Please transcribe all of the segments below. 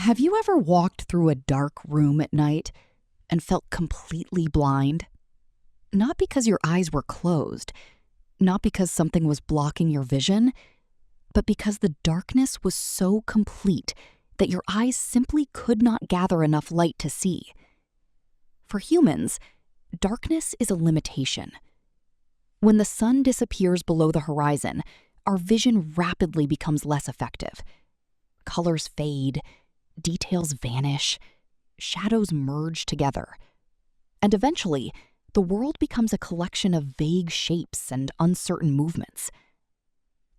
Have you ever walked through a dark room at night and felt completely blind? Not because your eyes were closed, not because something was blocking your vision, but because the darkness was so complete that your eyes simply could not gather enough light to see. For humans, darkness is a limitation. When the sun disappears below the horizon, our vision rapidly becomes less effective. Colors fade, details vanish, shadows merge together. And eventually, the world becomes a collection of vague shapes and uncertain movements.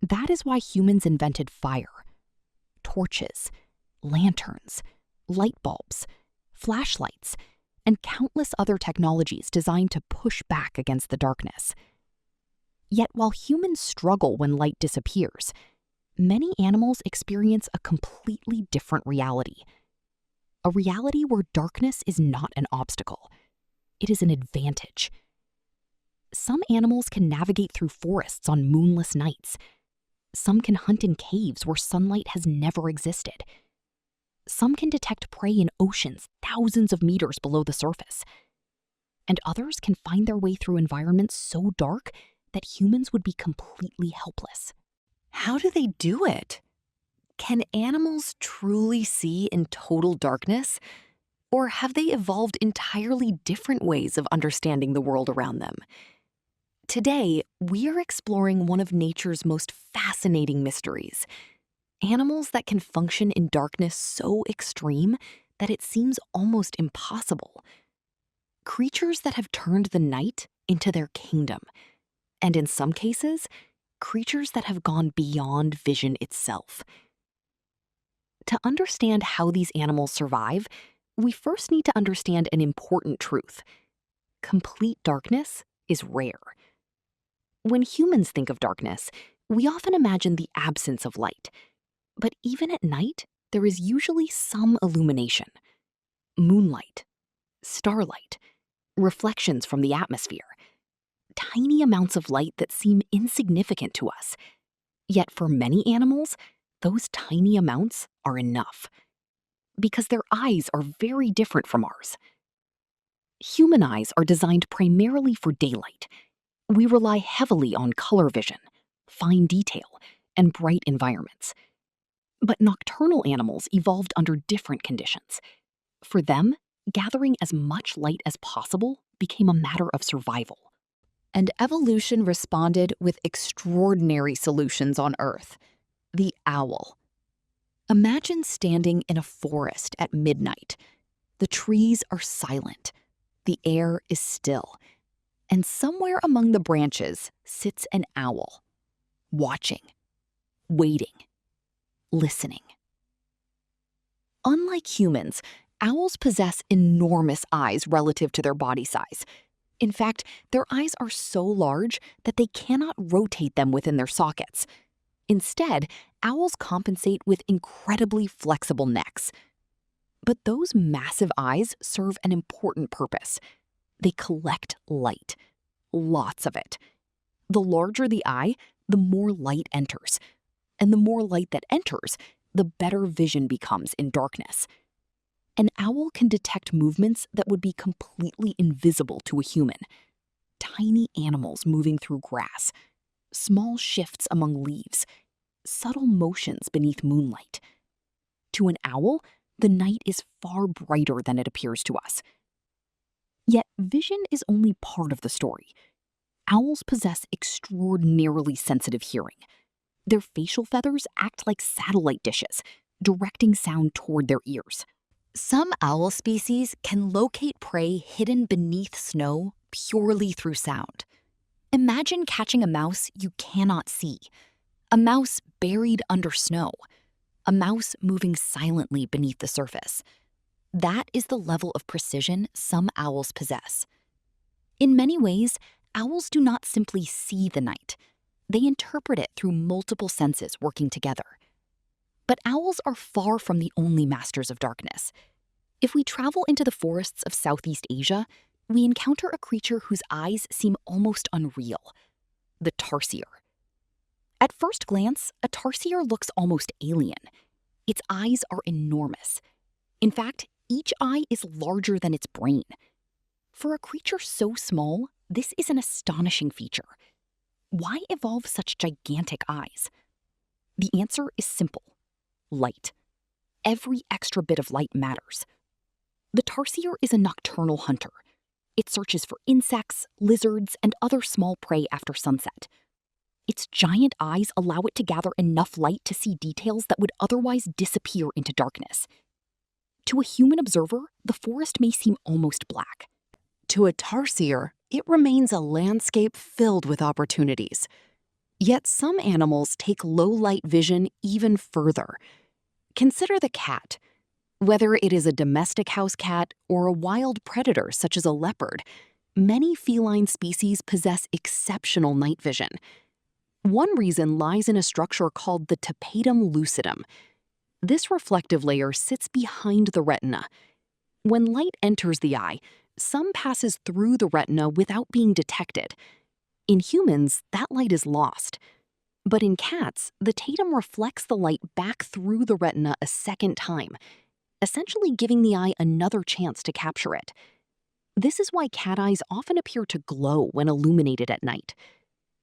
That is why humans invented fire, torches, lanterns, light bulbs, flashlights, and countless other technologies designed to push back against the darkness. Yet while humans struggle when light disappears, many animals experience a completely different reality. A reality where darkness is not an obstacle. It is an advantage. Some animals can navigate through forests on moonless nights. Some can hunt in caves where sunlight has never existed. Some can detect prey in oceans thousands of meters below the surface. And others can find their way through environments so dark that humans would be completely helpless. How do they do it? Can animals truly see in total darkness? Or have they evolved entirely different ways of understanding the world around them? Today, we are exploring one of nature's most fascinating mysteries. Animals that can function in darkness so extreme that it seems almost impossible. Creatures that have turned the night into their kingdom. And in some cases, creatures that have gone beyond vision itself. To understand how these animals survive, we first need to understand an important truth. Complete darkness is rare. When humans think of darkness, we often imagine the absence of light. But even at night, there is usually some illumination. Moonlight, starlight, reflections from the atmosphere. Tiny amounts of light that seem insignificant to us. Yet for many animals, those tiny amounts are enough. Because their eyes are very different from ours. Human eyes are designed primarily for daylight. We rely heavily on color vision, fine detail, and bright environments. But nocturnal animals evolved under different conditions. For them, gathering as much light as possible became a matter of survival. And evolution responded with extraordinary solutions on Earth. The owl. Imagine standing in a forest at midnight. The trees are silent. The air is still. And somewhere among the branches sits an owl. Watching. Waiting. Listening. Unlike humans, owls possess enormous eyes relative to their body size. In fact, their eyes are so large that they cannot rotate them within their sockets. Instead, owls compensate with incredibly flexible necks. But those massive eyes serve an important purpose. They collect light. Lots of it. The larger the eye, the more light enters. And the more light that enters, the better vision becomes in darkness. An owl can detect movements that would be completely invisible to a human. Tiny animals moving through grass, small shifts among leaves, subtle motions beneath moonlight. To an owl, the night is far brighter than it appears to us. Yet vision is only part of the story. Owls possess extraordinarily sensitive hearing. Their facial feathers act like satellite dishes, directing sound toward their ears. Some owl species can locate prey hidden beneath snow purely through sound. Imagine catching a mouse you cannot see, a mouse buried under snow, a mouse moving silently beneath the surface. That is the level of precision some owls possess. In many ways, owls do not simply see the night. They interpret it through multiple senses working together. But owls are far from the only masters of darkness. If we travel into the forests of Southeast Asia, we encounter a creature whose eyes seem almost unreal, the tarsier. At first glance, a tarsier looks almost alien. Its eyes are enormous, In fact, each eye is larger than its brain. For a creature so small, this is an astonishing feature. Why evolve such gigantic eyes? The answer is simple: light. Every extra bit of light matters. The tarsier is a nocturnal hunter. It searches for insects, lizards, and other small prey after sunset. Its giant eyes allow it to gather enough light to see details that would otherwise disappear into darkness. To a human observer, the forest may seem almost black. To a tarsier, it remains a landscape filled with opportunities. Yet some animals take low-light vision even further. Consider the cat. Whether it is a domestic house cat or a wild predator such as a leopard, many feline species possess exceptional night vision. One reason lies in a structure called the tapetum lucidum. This reflective layer sits behind the retina. When light enters the eye, some passes through the retina without being detected. In humans, that light is lost. But in cats, the tapetum reflects the light back through the retina a second time, essentially giving the eye another chance to capture it. This is why cat eyes often appear to glow when illuminated at night.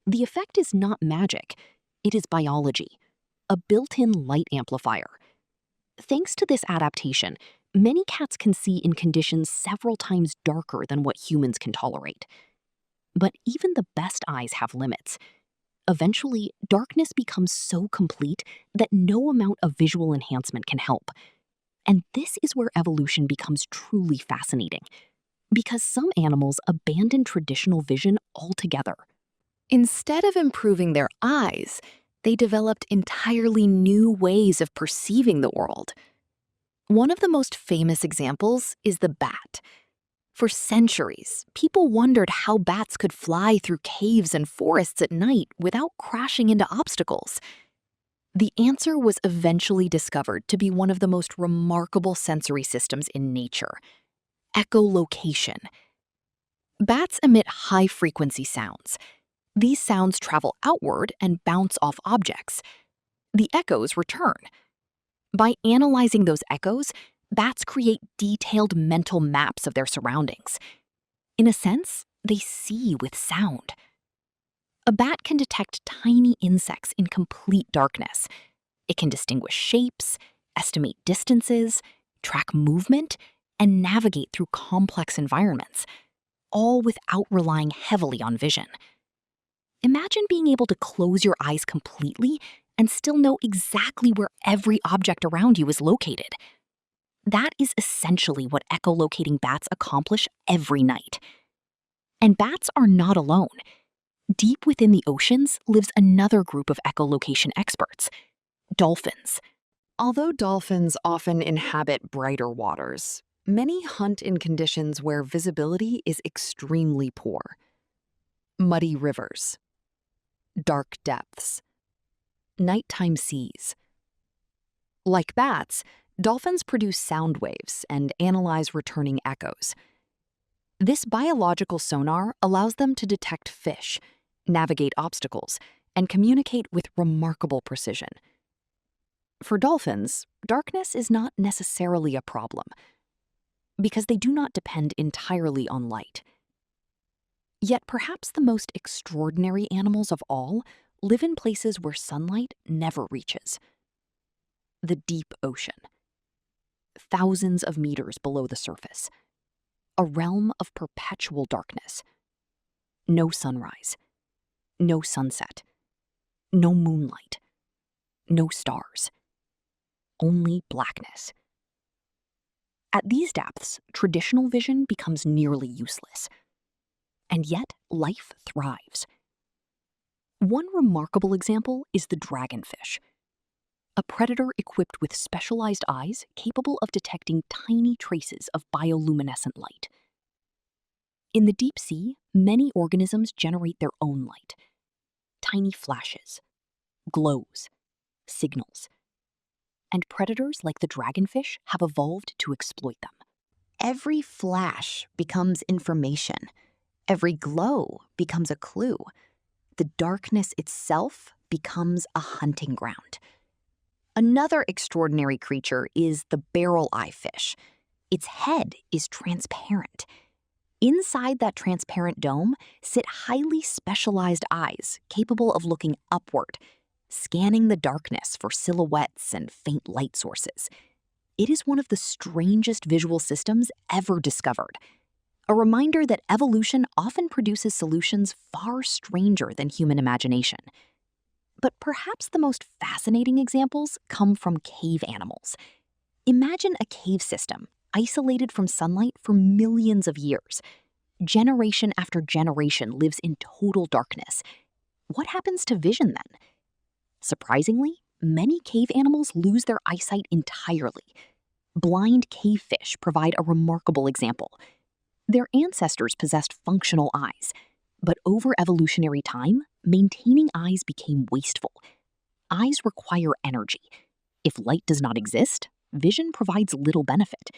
The effect is not magic, it is biology, a built-in light amplifier. Thanks to this adaptation, many cats can see in conditions several times darker than what humans can tolerate. But even the best eyes have limits. Eventually, darkness becomes so complete that no amount of visual enhancement can help. And this is where evolution becomes truly fascinating, because some animals abandon traditional vision altogether. Instead of improving their eyes, they developed entirely new ways of perceiving the world. One of the most famous examples is the bat. For centuries, people wondered how bats could fly through caves and forests at night without crashing into obstacles. The answer was eventually discovered to be one of the most remarkable sensory systems in nature: echolocation. Bats emit high-frequency sounds. These sounds travel outward and bounce off objects. The echoes return. By analyzing those echoes, bats create detailed mental maps of their surroundings. In a sense, they see with sound. A bat can detect tiny insects in complete darkness. It can distinguish shapes, estimate distances, track movement, and navigate through complex environments, all without relying heavily on vision. Imagine being able to close your eyes completely and still know exactly where every object around you is located. That is essentially what echolocating bats accomplish every night. And bats are not alone. Deep within the oceans lives another group of echolocation experts: dolphins. Although dolphins often inhabit brighter waters, many hunt in conditions where visibility is extremely poor. Muddy rivers, dark depths, nighttime seas. Like bats, dolphins produce sound waves and analyze returning echoes. This biological sonar allows them to detect fish, navigate obstacles, and communicate with remarkable precision. For dolphins, darkness is not necessarily a problem, because they do not depend entirely on light. Yet perhaps the most extraordinary animals of all live in places where sunlight never reaches. The deep ocean. Thousands of meters below the surface. A realm of perpetual darkness. No sunrise. No sunset. No moonlight. No stars. Only blackness. At these depths, traditional vision becomes nearly useless. And yet, life thrives. One remarkable example is the dragonfish, a predator equipped with specialized eyes capable of detecting tiny traces of bioluminescent light. In the deep sea, many organisms generate their own light. Tiny flashes, glows, signals. And predators like the dragonfish have evolved to exploit them. Every flash becomes information. Every glow becomes a clue. The darkness itself becomes a hunting ground. Another extraordinary creature is the barrel-eye fish. Its head is transparent. Inside that transparent dome sit highly specialized eyes capable of looking upward, scanning the darkness for silhouettes and faint light sources. It is one of the strangest visual systems ever discovered, a reminder that evolution often produces solutions far stranger than human imagination. But perhaps the most fascinating examples come from cave animals. Imagine a cave system isolated from sunlight for millions of years. Generation after generation lives in total darkness. What happens to vision then? Surprisingly, many cave animals lose their eyesight entirely. Blind cave fish provide a remarkable example. Their ancestors possessed functional eyes, but over evolutionary time, maintaining eyes became wasteful. Eyes require energy. If light does not exist, vision provides little benefit.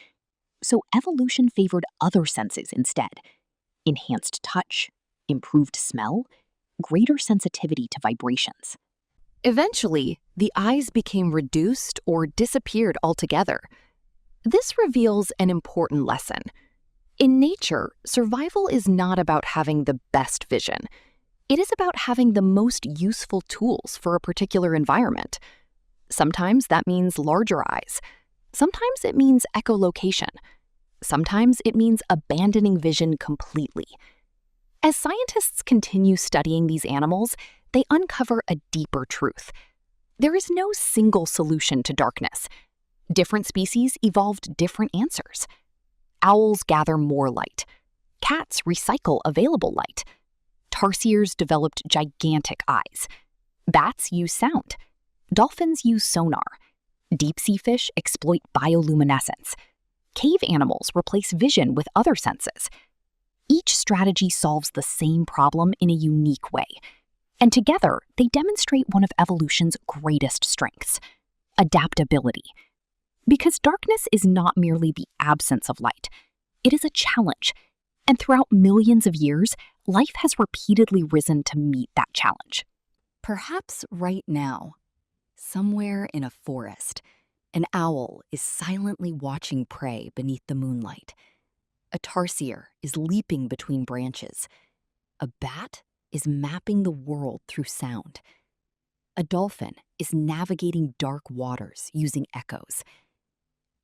So evolution favored other senses instead: enhanced touch, improved smell, greater sensitivity to vibrations. Eventually, the eyes became reduced or disappeared altogether. This reveals an important lesson. In nature, survival is not about having the best vision. It is about having the most useful tools for a particular environment. Sometimes that means larger eyes. Sometimes it means echolocation. Sometimes it means abandoning vision completely. As scientists continue studying these animals, they uncover a deeper truth. There is no single solution to darkness. Different species evolved different answers. Owls gather more light. Cats recycle available light. Tarsiers developed gigantic eyes. Bats use sound. Dolphins use sonar. Deep-sea fish exploit bioluminescence. Cave animals replace vision with other senses. Each strategy solves the same problem in a unique way. And together, they demonstrate one of evolution's greatest strengths: adaptability. Because darkness is not merely the absence of light, it is a challenge. And throughout millions of years, life has repeatedly risen to meet that challenge. Perhaps right now, somewhere in a forest, an owl is silently watching prey beneath the moonlight. A tarsier is leaping between branches. A bat is mapping the world through sound. A dolphin is navigating dark waters using echoes.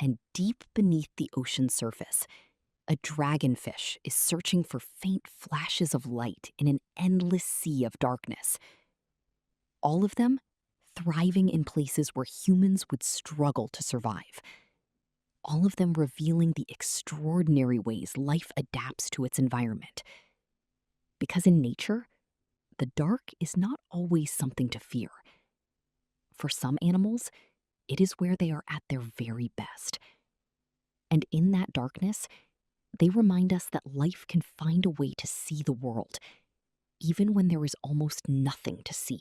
And deep beneath the ocean surface, a dragonfish is searching for faint flashes of light in an endless sea of darkness. All of them thriving in places where humans would struggle to survive. All of them revealing the extraordinary ways life adapts to its environment. Because in nature, the dark is not always something to fear. For some animals, it is where they are at their very best. And in that darkness, they remind us that life can find a way to see the world, even when there is almost nothing to see.